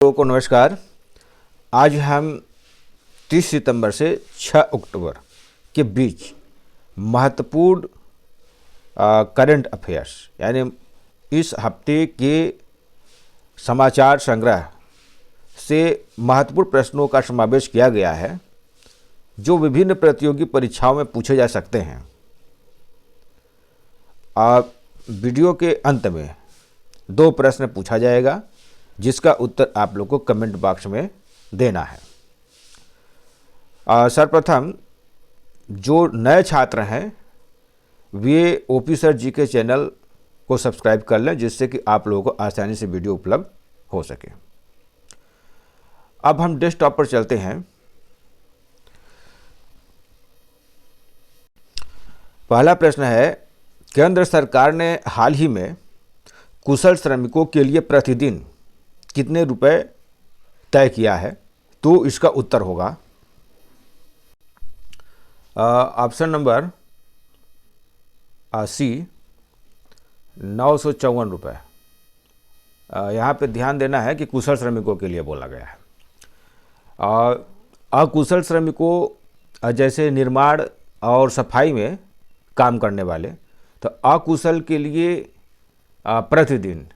लोगों को नमस्कार। आज हम 30 सितंबर से 6 अक्टूबर के बीच महत्वपूर्ण करंट अफेयर्स यानी इस हफ्ते के समाचार संग्रह से महत्वपूर्ण प्रश्नों का समावेश किया गया है जो विभिन्न प्रतियोगी परीक्षाओं में पूछे जा सकते हैं। वीडियो के अंत में 2 प्रश्न पूछा जाएगा जिसका उत्तर आप लोग को कमेंट बॉक्स में देना है। सर्वप्रथम जो नए छात्र हैं वे ओपी सर जी के चैनल को सब्सक्राइब कर लें जिससे कि आप लोगों को आसानी से वीडियो उपलब्ध हो सके। अब हम डेस्कटॉप पर चलते हैं। पहला प्रश्न है, केंद्र सरकार ने हाल ही में कुशल श्रमिकों के लिए प्रतिदिन कितने रुपए तय किया है? तो इसका उत्तर होगा ऑप्शन नंबर सी 954 रुपये। यहाँ पे ध्यान देना है कि कुशल श्रमिकों के लिए बोला गया है। अकुशल श्रमिकों जैसे निर्माण और सफाई में काम करने वाले, तो अकुशल के लिए प्रतिदिन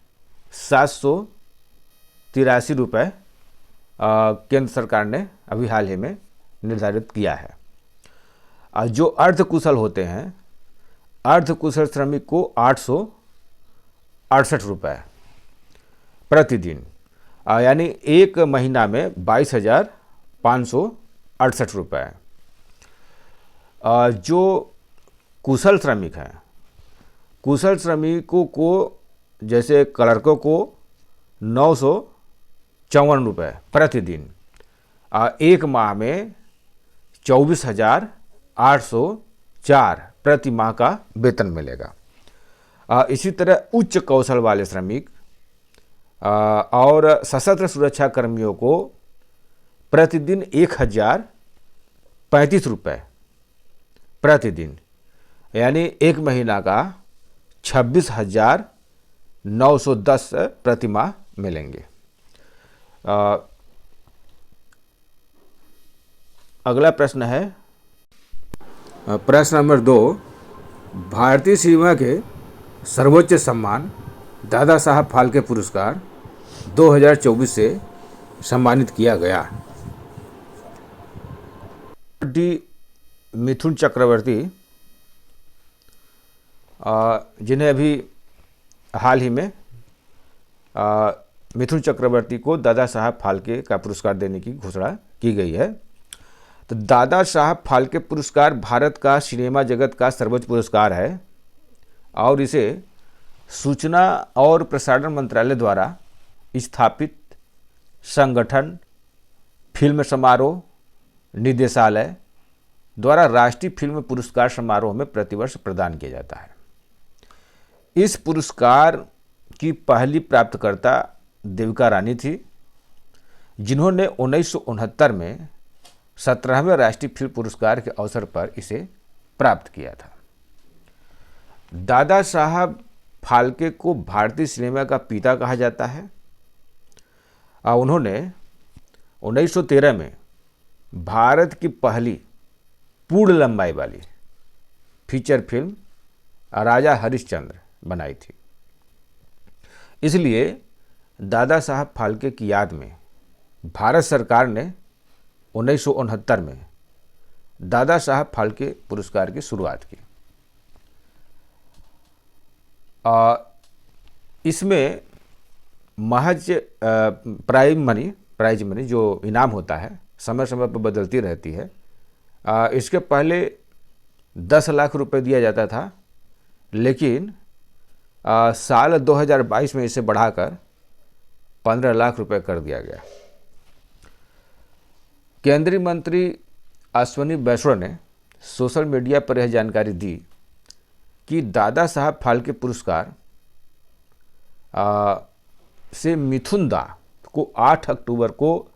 783 रुपये केंद्र सरकार ने अभी हाल ही में निर्धारित किया है। जो अर्धकुशल होते हैं, अर्धकुशल श्रमिक को 868 रुपये प्रतिदिन, यानी एक महीना में 22,568 रुपये। जो कुशल श्रमिक हैं, कुशल श्रमिकों को जैसे क्लर्कों को 954 रुपये प्रतिदिन, एक माह में 24,804 प्रति माह का वेतन मिलेगा। इसी तरह उच्च कौशल वाले श्रमिक और सशस्त्र सुरक्षा कर्मियों को प्रतिदिन 1,035 रुपये प्रतिदिन, यानी एक महीना का 26,910 प्रति माह मिलेंगे। अगला प्रश्न है प्रश्न नंबर 2, भारतीय सीमा के सर्वोच्च सम्मान दादा साहब फाल्के पुरस्कार 2024 से सम्मानित किया गया। डी मिथुन चक्रवर्ती, जिन्हें अभी हाल ही में मिथुन चक्रवर्ती को दादा साहब फाल्के का पुरस्कार देने की घोषणा की गई है। तो दादा साहब फाल्के पुरस्कार भारत का सिनेमा जगत का सर्वोच्च पुरस्कार है और इसे सूचना और प्रसारण मंत्रालय द्वारा स्थापित संगठन फिल्म समारोह निदेशालय द्वारा राष्ट्रीय फिल्म पुरस्कार समारोह में प्रतिवर्ष प्रदान किया जाता है। इस पुरस्कार की पहली प्राप्तकर्ता देविका रानी थी, जिन्होंने 1969 में 17वें राष्ट्रीय फिल्म पुरस्कार के अवसर पर इसे प्राप्त किया था। दादा साहब फाल्के को भारतीय सिनेमा का पिता कहा जाता है। उन्होंने 1913 में भारत की पहली पूर्ण लंबाई वाली फीचर फिल्म राजा हरिश्चंद्र बनाई थी। इसलिए दादा साहब फाल्के की याद में भारत सरकार ने 1969 में दादा साहब फाल्के पुरस्कार की शुरुआत की। इसमें महज प्राइज मनी जो इनाम होता है समय समय पर बदलती रहती है। इसके पहले 10 लाख रुपए दिया जाता था, लेकिन साल 2022 में इसे बढ़ाकर 15 लाख रुपए कर दिया गया। केंद्रीय मंत्री अश्विनी वैष्णव ने सोशल मीडिया पर यह जानकारी दी कि दादा साहब फाल्के पुरस्कार से मिथुन दा को 8 अक्टूबर को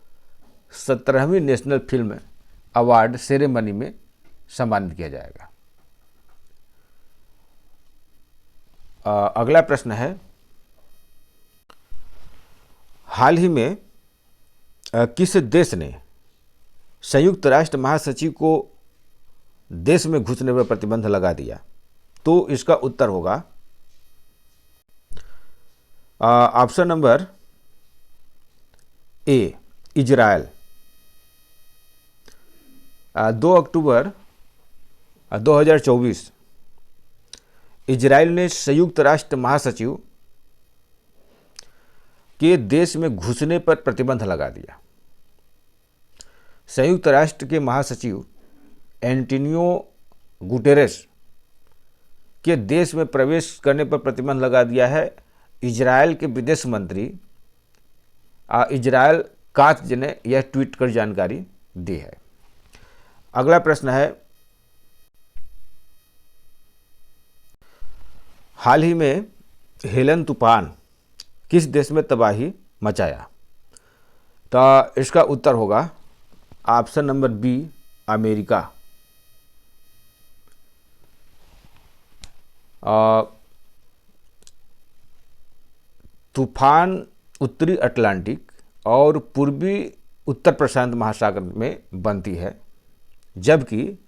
17वीं नेशनल फिल्म अवार्ड सेरेमनी में सम्मानित किया जाएगा। अगला प्रश्न है, हाल ही में किस देश ने संयुक्त राष्ट्र महासचिव को देश में घुसने पर प्रतिबंध लगा दिया? तो इसका उत्तर होगा ऑप्शन नंबर ए, इजराइल। 2 अक्टूबर 2024 इजराइल ने संयुक्त राष्ट्र महासचिव के देश में घुसने पर प्रतिबंध लगा दिया। संयुक्त राष्ट्र के महासचिव एंटोनियो गुटेरेस के देश में प्रवेश करने पर प्रतिबंध लगा दिया है इजराइल के विदेश मंत्री इजराइल कात्ज ने यह ट्वीट कर जानकारी दी है। अगला प्रश्न है, हाल ही में हेलन तूफान किस देश में तबाही मचाया? तो इसका उत्तर होगा ऑप्शन नंबर बी, अमेरिका। तूफान उत्तरी अटलांटिक और पूर्वी उत्तर प्रशांत महासागर में बनती है, जबकि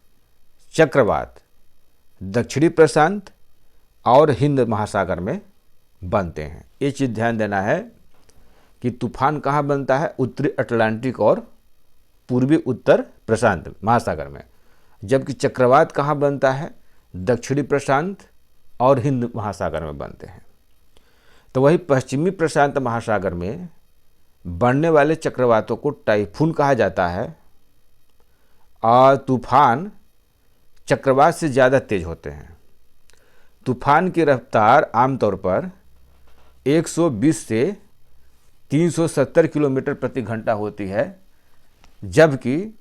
चक्रवात दक्षिणी प्रशांत और हिंद महासागर में बनते हैं। ये चीज़ ध्यान देना है कि तूफान कहाँ बनता है? उत्तरी अटलांटिक और पूर्वी उत्तर प्रशांत महासागर में, जबकि चक्रवात कहाँ बनता है? दक्षिणी प्रशांत और हिंद महासागर में बनते हैं। तो वही पश्चिमी प्रशांत महासागर में बनने वाले चक्रवातों को टाइफून कहा जाता है और तूफान चक्रवात से ज़्यादा तेज होते हैं। तूफान की रफ्तार आमतौर पर 120 से 370 किलोमीटर प्रति घंटा होती है, जबकि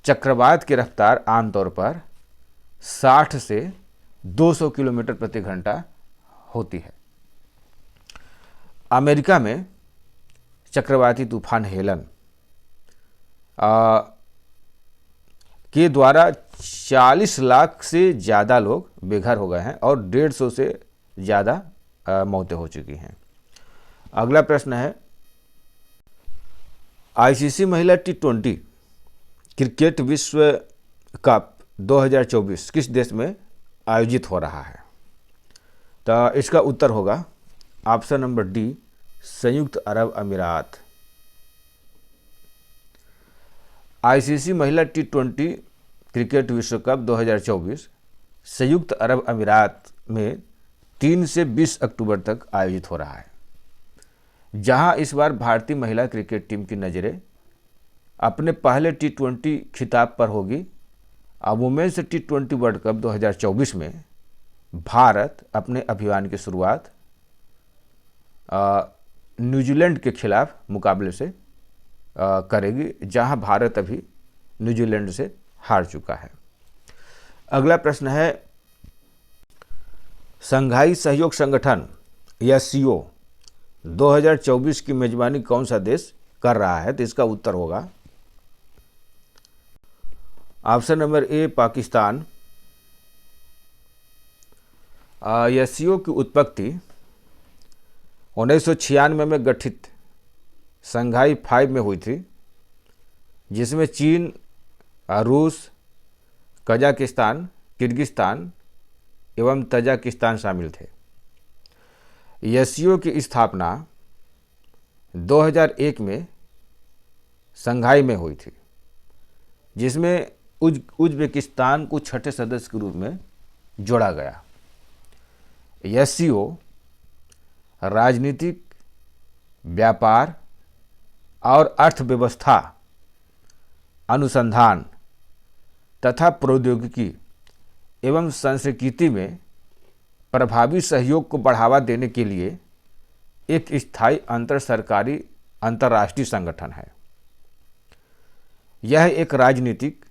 चक्रवात की रफ्तार आमतौर पर 60 से 200 किलोमीटर प्रति घंटा होती है। अमेरिका में चक्रवाती तूफान हेलन के द्वारा 40 लाख से ज़्यादा लोग बेघर हो गए हैं और 150 से ज़्यादा मौतें हो चुकी हैं। अगला प्रश्न है, आईसीसी महिला T20 क्रिकेट विश्व कप 2024 किस देश में आयोजित हो रहा है? तो इसका उत्तर होगा ऑप्शन नंबर डी, संयुक्त अरब अमीरात। आईसीसी महिला T20 क्रिकेट विश्व कप 2024 संयुक्त अरब अमीरात में 3 से 20 अक्टूबर तक आयोजित हो रहा है, जहां इस बार भारतीय महिला क्रिकेट टीम की नज़रें अपने पहले T20 खिताब पर होगी। अब वुमेन्स T20 वर्ल्ड कप 2024 में भारत अपने अभियान की शुरुआत न्यूजीलैंड के खिलाफ मुकाबले से करेगी, जहां भारत अभी न्यूजीलैंड से हार चुका है। अगला प्रश्न है, शंघाई सहयोग संगठन या CO 2024 की मेजबानी कौन सा देश कर रहा है? तो इसका उत्तर होगा ऑप्शन नंबर ए, पाकिस्तान। यह CO की उत्पत्ति 1996 में गठित शंघाई 5 में हुई थी, जिसमें चीन, रूस, कजाकिस्तान, किर्गिस्तान एवं तजाकिस्तान शामिल थे। यह CO की स्थापना 2001 में शंघाई में हुई थी, जिसमें उज्बेकिस्तान को छठे सदस्य के रूप में जोड़ा गया। यह CO राजनीतिक, व्यापार और अर्थव्यवस्था, अनुसंधान तथा प्रौद्योगिकी एवं संस्कृति में प्रभावी सहयोग को बढ़ावा देने के लिए एक स्थायी अंतर सरकारी अंतर्राष्ट्रीय संगठन है। यह एक राजनीतिक,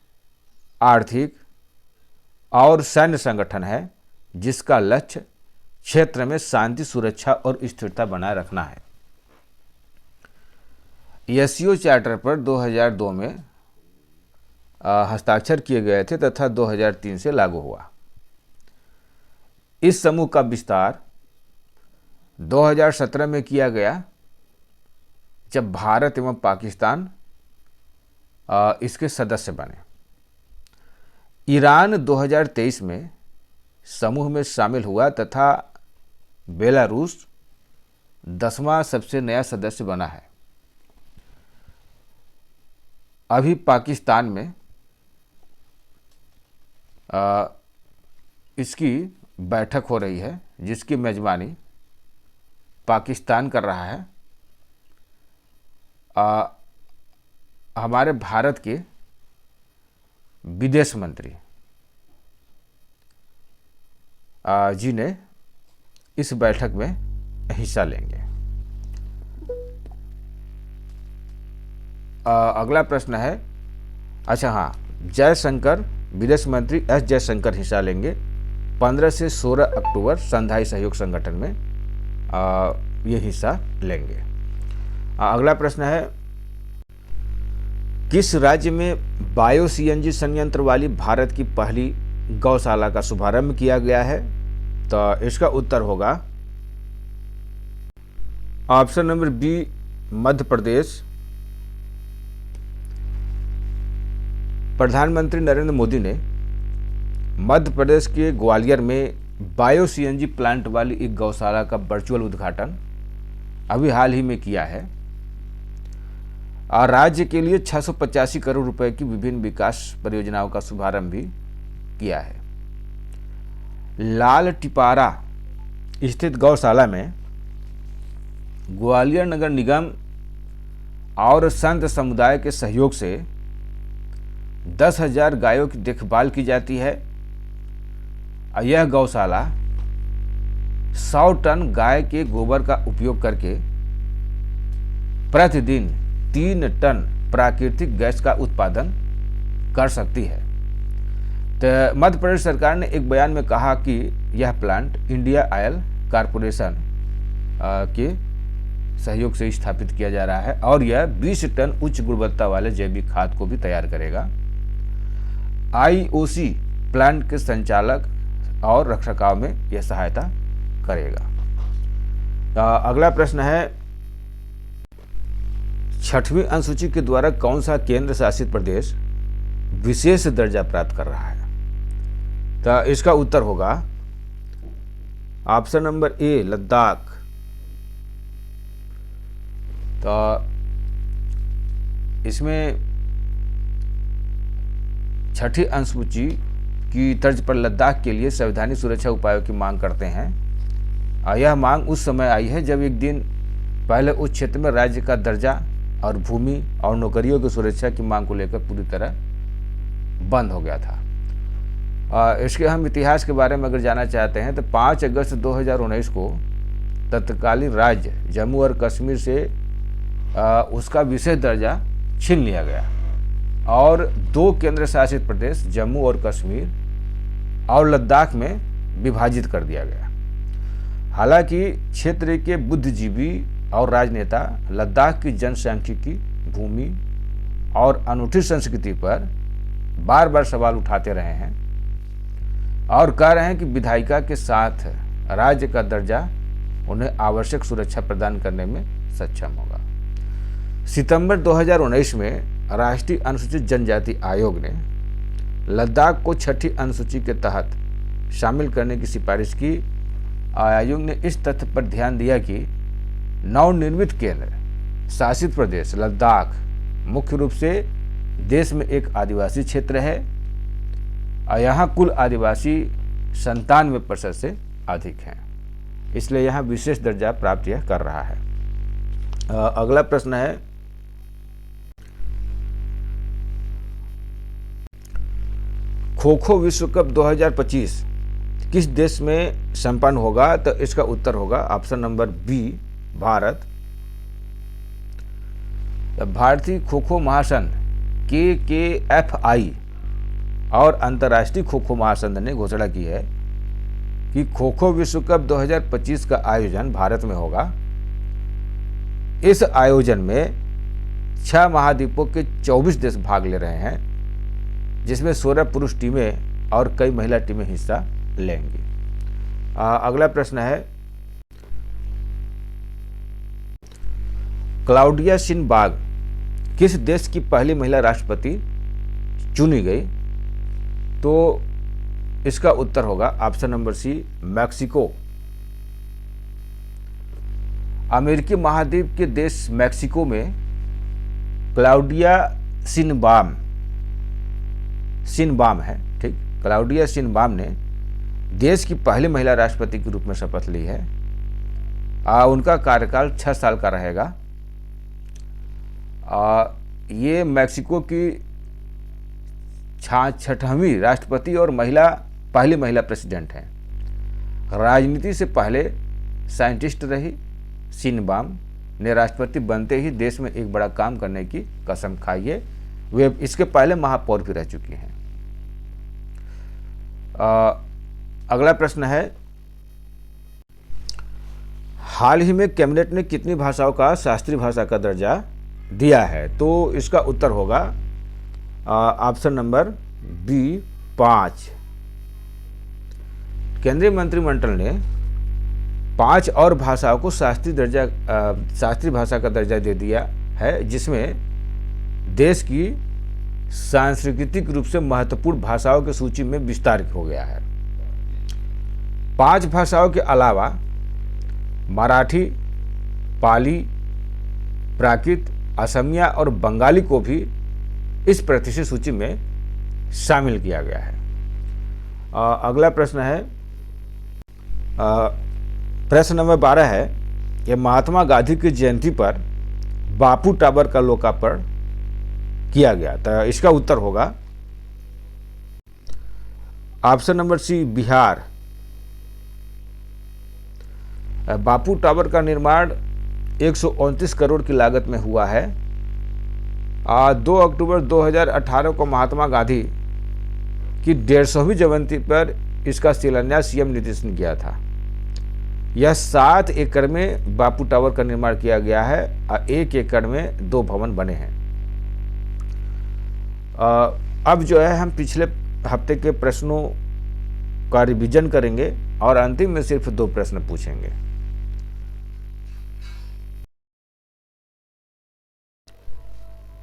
आर्थिक और सैन्य संगठन है, जिसका लक्ष्य क्षेत्र में शांति, सुरक्षा और स्थिरता बनाए रखना है। यह CO चार्टर पर 2002 में हस्ताक्षर किए गए थे तथा 2003 से लागू हुआ। इस समूह का विस्तार 2017 में किया गया, जब भारत एवं पाकिस्तान इसके सदस्य बने। ईरान 2023 में समूह में शामिल हुआ तथा बेलारूस 10वां सबसे नया सदस्य बना है। अभी पाकिस्तान में इसकी बैठक हो रही है, जिसकी मेजबानी पाकिस्तान कर रहा है। हमारे भारत के विदेश मंत्री जी ने इस बैठक में हिस्सा लेंगे। अगला प्रश्न है, अच्छा हाँ, जयशंकर, विदेश मंत्री एस जयशंकर हिस्सा लेंगे 15 से 16 अक्टूबर शंघाई सहयोग संगठन में ये हिस्सा लेंगे। अगला प्रश्न है, किस राज्य में बायो सीएनजी संयंत्र वाली भारत की पहली गौशाला का शुभारंभ किया गया है? तो इसका उत्तर होगा option number B, Madhya Pradesh. प्रधानमंत्री नरेंद्र मोदी ने मध्य प्रदेश के ग्वालियर में बायो सीएनजी प्लांट वाली एक गौशाला का वर्चुअल उद्घाटन अभी हाल ही में किया है और राज्य के लिए 685 करोड़ रुपए की विभिन्न विकास परियोजनाओं का शुभारंभ भी किया है। लाल टिपारा स्थित गौशाला में ग्वालियर नगर निगम और संत समुदाय के सहयोग से 10,000 गायों की देखभाल की जाती है। यह गौशाला 100 टन गाय के गोबर का उपयोग करके प्रतिदिन 3 टन प्राकृतिक गैस का उत्पादन कर सकती है। तो मध्य प्रदेश सरकार ने एक बयान में कहा कि यह प्लांट इंडिया ऑयल कारपोरेशन के सहयोग से स्थापित किया जा रहा है और यह 20 टन उच्च गुणवत्ता वाले जैविक खाद को भी तैयार करेगा। आईओसी प्लांट के संचालक और रखरखाव में यह सहायता करेगा। अगला प्रश्न है, 6वीं अनुसूची के द्वारा कौन सा केंद्र शासित प्रदेश विशेष दर्जा प्राप्त कर रहा है? तो इसका उत्तर होगा ऑप्शन नंबर ए, लद्दाख। तो इसमें 6ठी अनुसूची की तर्ज पर लद्दाख के लिए संवैधानिक सुरक्षा उपायों की मांग करते हैं। यह मांग उस समय आई है जब एक दिन पहले उस क्षेत्र में राज्य का दर्जा और भूमि और नौकरियों की सुरक्षा की मांग को लेकर पूरी तरह बंद हो गया था। इसके हम इतिहास के बारे में अगर जानना चाहते हैं तो 5 अगस्त 2019 को तत्कालीन राज्य जम्मू और कश्मीर से उसका विशेष दर्जा छीन लिया गया और 2 केंद्र शासित प्रदेश जम्मू और कश्मीर और लद्दाख में विभाजित कर दिया गया। हालांकि क्षेत्र के बुद्धिजीवी और राजनेता लद्दाख की जनसांख्यिकी, भूमि और अनूठी संस्कृति पर बार बार सवाल उठाते रहे हैं और कह रहे हैं कि विधायिका के साथ राज्य का दर्जा उन्हें आवश्यक सुरक्षा प्रदान करने में सक्षम होगा। सितंबर 2019 में राष्ट्रीय अनुसूचित जनजाति आयोग ने लद्दाख को 6ठी अनुसूची के तहत शामिल करने की सिफारिश की। आयोग ने इस तथ्य पर ध्यान दिया कि नवनिर्मित केंद्र शासित प्रदेश लद्दाख मुख्य रूप से देश में एक आदिवासी क्षेत्र है और यहाँ कुल आदिवासी 97% से अधिक हैं, इसलिए यहाँ विशेष दर्जा प्राप्त यह कर रहा है। अगला प्रश्न है, खो खो विश्व कप 2025 किस देश में संपन्न होगा? तो इसका उत्तर होगा ऑप्शन नंबर बी, भारत। भारतीय खो खो महासंघ KKFI और अंतर्राष्ट्रीय खो खो महासंघ ने घोषणा की है कि खो खो विश्व कप 2025 का आयोजन भारत में होगा। इस आयोजन में 6 महाद्वीपों के 24 देश भाग ले रहे हैं, जिसमें 16 पुरुष टीमें और कई महिला टीमें हिस्सा लेंगी। अगला प्रश्न है, क्लाउडिया शिनबार्ग किस देश की पहली महिला राष्ट्रपति चुनी गई? तो इसका उत्तर होगा ऑप्शन नंबर सी, मैक्सिको। अमेरिकी महाद्वीप के देश मैक्सिको में क्लाउडिया शिनबाम है, ठीक। क्लाउडिया शिनबाम ने देश की पहली महिला राष्ट्रपति के रूप में शपथ ली है। उनका कार्यकाल 6 साल का रहेगा। ये मैक्सिको की 6वीं राष्ट्रपति और पहली महिला प्रेसिडेंट हैं। राजनीति से पहले साइंटिस्ट रही शिनबाम ने राष्ट्रपति बनते ही देश में एक बड़ा काम करने की कसम खाई है। वे इसके पहले महापौर भी रह चुकी हैं। अगला प्रश्न है, हाल ही में कैबिनेट ने कितनी भाषाओं का शास्त्रीय भाषा का दर्जा दिया है? तो इसका उत्तर होगा ऑप्शन नंबर बी, 5। केंद्रीय मंत्रिमंडल ने 5 और भाषाओं को शास्त्रीय भाषा का दर्जा दे दिया है, जिसमें देश की सांस्कृतिक रूप से महत्वपूर्ण भाषाओं की सूची में विस्तार हो गया है। 5 भाषाओं के अलावा मराठी, पाली, प्राकृत, असमिया और बंगाली को भी इस प्रतिष्ठित सूची में शामिल किया गया है। अगला प्रश्न है, प्रश्न नंबर 12 है कि महात्मा गांधी की जयंती पर बापू टावर का लोकार्पण किया गया। तो इसका उत्तर होगा ऑप्शन नंबर सी, बिहार। बापू टावर का निर्माण 129 करोड़ की लागत में हुआ है। 2 अक्टूबर 2018 को महात्मा गांधी की 150वीं जयंती पर इसका शिलान्यास सीएम नीतीश ने किया था। यह 7 एकड़ में बापू टावर का निर्माण किया गया है और 1 एकड़ में 2 भवन बने हैं। अब जो है हम पिछले हफ्ते के प्रश्नों का रिवीजन करेंगे और अंतिम में सिर्फ 2 प्रश्न पूछेंगे।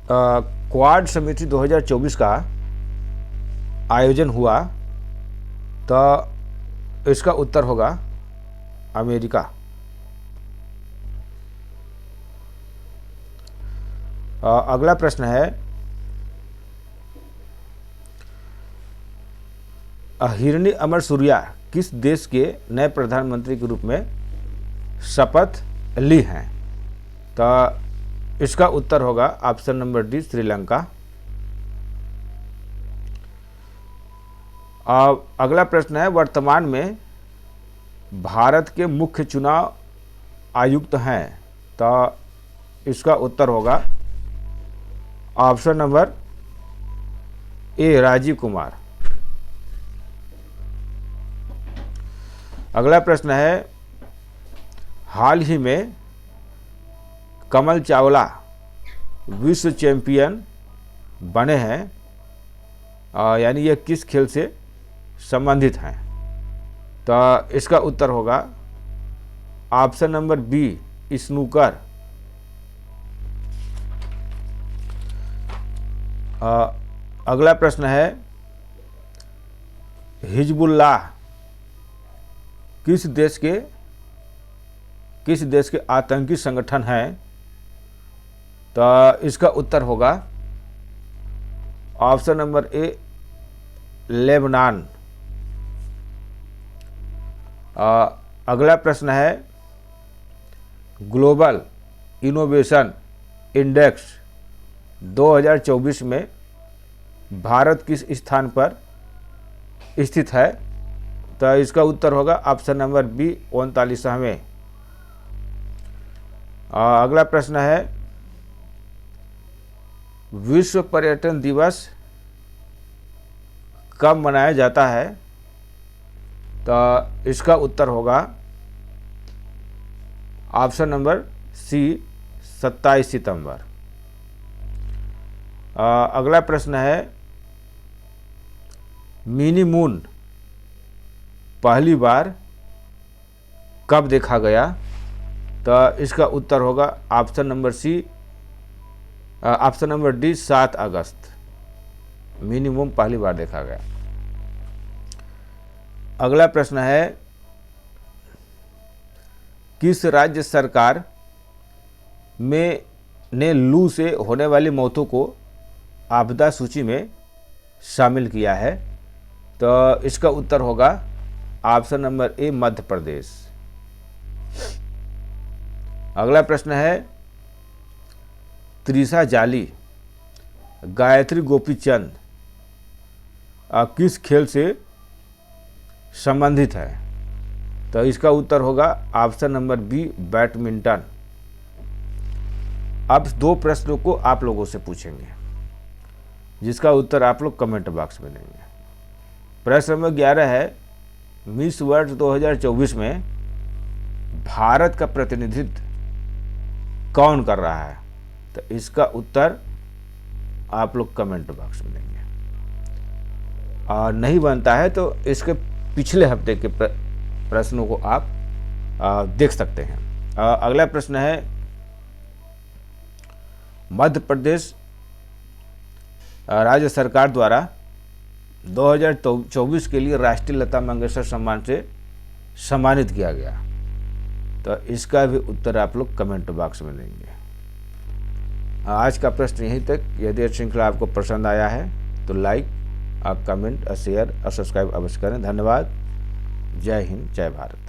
क्वाड समिति 2024 का आयोजन हुआ, तो इसका उत्तर होगा अमेरिका। अगला प्रश्न है, हिरणी अमर सूर्या किस देश के नए प्रधानमंत्री के रूप में शपथ ली हैं? तो इसका उत्तर होगा ऑप्शन नंबर डी, श्रीलंका। अगला प्रश्न है, वर्तमान में भारत के मुख्य चुनाव आयुक्त हैं? तो इसका उत्तर होगा option number A, Rajiv Kumar. अगला प्रश्न है, हाल ही में कमल चावला विश्व चैंपियन बने हैं, यानी ये किस खेल से संबंधित हैं? तो इसका उत्तर होगा ऑप्शन नंबर बी, स्नूकर। अगला प्रश्न है, हिजबुल्लाह किस देश के आतंकी संगठन हैं? तो इसका उत्तर होगा ऑप्शन नंबर ए, लेबनान। अगला प्रश्न है, ग्लोबल इनोवेशन इंडेक्स 2024 में भारत किस स्थान पर स्थित है? तो इसका उत्तर होगा ऑप्शन नंबर बी, 39वें। अगला प्रश्न है, विश्व पर्यटन दिवस कब मनाया जाता है? तो इसका उत्तर होगा ऑप्शन नंबर सी, 27 सितंबर। अगला प्रश्न है, मिनी मून पहली बार कब देखा गया? तो इसका उत्तर होगा option number C, option number D 7 अगस्त मिनिमम पहली बार देखा गया। अगला प्रश्न है, किस राज्य सरकार में ने लू से होने वाली मौतों को आपदा सूची में शामिल किया है? तो इसका उत्तर होगा ऑप्शन नंबर ए मध्य प्रदेश। अगला प्रश्न है, त्रिशा जाली गायत्री गोपीचंद किस खेल से संबंधित है? तो इसका उत्तर होगा ऑप्शन नंबर बी बैडमिंटन। अब 2 प्रश्नों को आप लोगों से पूछेंगे जिसका उत्तर आप लोग कमेंट बॉक्स में देंगे। प्रश्न नंबर 11 है, मिस वर्ल्ड 2024 में भारत का प्रतिनिधित्व कौन कर रहा है? तो इसका उत्तर आप लोग कमेंट बॉक्स में देंगे। और नहीं बनता है तो इसके पिछले हफ्ते के प्रश्नों को आप देख सकते हैं। अगला प्रश्न है, मध्य प्रदेश राज्य सरकार द्वारा 2024 के लिए राष्ट्रीय लता मंगेशकर सम्मान से सम्मानित किया गया। तो इसका भी उत्तर आप लोग कमेंट बॉक्स में देंगे। आज का प्रश्न यहीं तक। यदि श्रृंखला आपको पसंद आया है तो लाइक, कमेंट, शेयर और सब्सक्राइब अवश्य करें। धन्यवाद। जय हिंद, जय भारत।